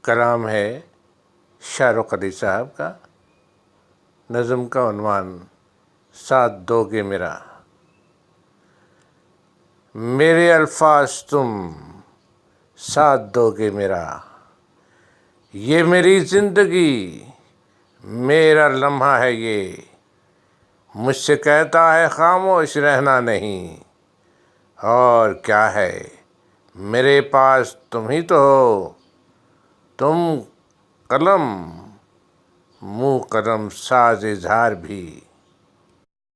کلام ہے شاہ رخ علی صاحب کا، نظم کا عنوان ساتھ دو گے میرا۔ میرے الفاظ تم ساتھ دو گے میرا، یہ میری زندگی میرا لمحہ ہے یہ، مجھ سے کہتا ہے خاموش رہنا نہیں، اور کیا ہے میرے پاس تم ہی تو ہو، تم قلم منہ قلم ساز اظہار بھی،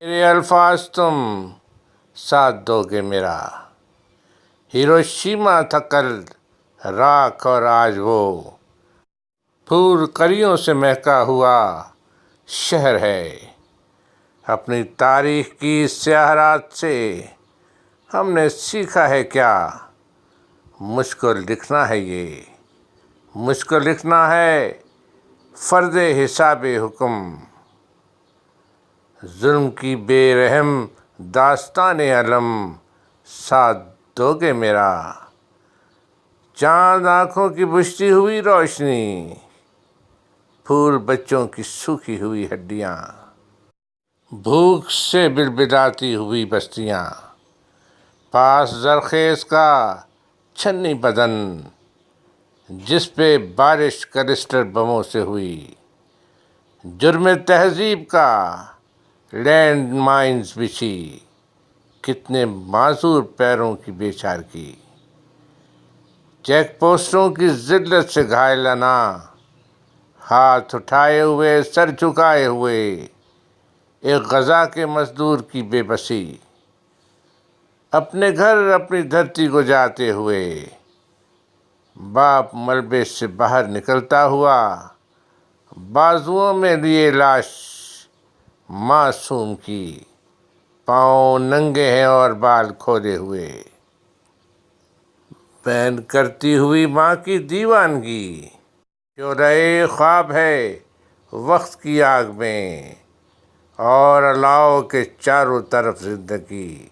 میرے الفاظ تم ساتھ دو گے میرا۔ ہیروشیما تھا کل راکھ اور آج وہ پھول کلیوں سے مہکا ہوا شہر ہے، اپنی تاریخ کی سیاہ رات سے ہم نے سیکھا ہے کیا، مجھ کو لکھنا ہے یہ، مجھ کو لکھنا ہے فرض حساب حکم، ظلم کی بے رحم داستان علم ساتھ دو گے میرا۔ چاند آنکھوں کی بجھتی ہوئی روشنی، پھول بچوں کی سوکھی ہوئی ہڈیاں، بھوک سے بلبلاتی ہوئی بستیاں، پاس زرخیز کا چھنی بدن جس پہ بارش کلسٹر بموں سے ہوئی، جرم تہذیب کا لینڈ مائنز بچھی، کتنے معذور پیروں کی بے چارگی، چیک پوسٹوں کی ذلت سے گھائلانہ، ہاتھ اٹھائے ہوئے سر جھکائے ہوئے ایک غزہ کے مزدور کی بے بسی، اپنے گھر اپنی دھرتی کو جاتے ہوئے باپ ملبے سے باہر نکلتا ہوا، بازوؤں میں لیے لاش معصوم کی، پاؤں ننگے ہیں اور بال کھولے ہوئے، بین کرتی ہوئی ماں کی دیوانگی، شعلۂ خواب ہے وقت کی آگ میں، اور الاؤ کے چاروں طرف زندگی،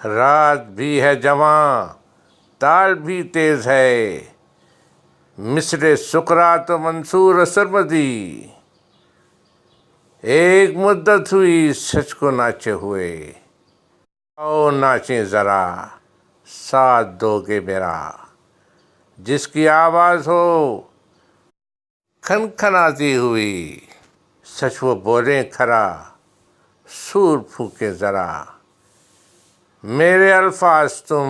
رات بھی ہے جواں تال بھی تیز ہے، مثل سقراط و منصور و سرمدی، ایک مدت ہوئی سچ کو ناچے ہوئے، آؤ ناچیں ذرا ساتھ دو گے میرا، جس کی آواز ہو کھنکھناتی ہوئی، سچ وہ بولیں کھرا سور پھونکیں ذرا، میرے الفاظ تم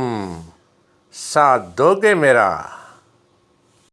ساتھ دو گے میرا۔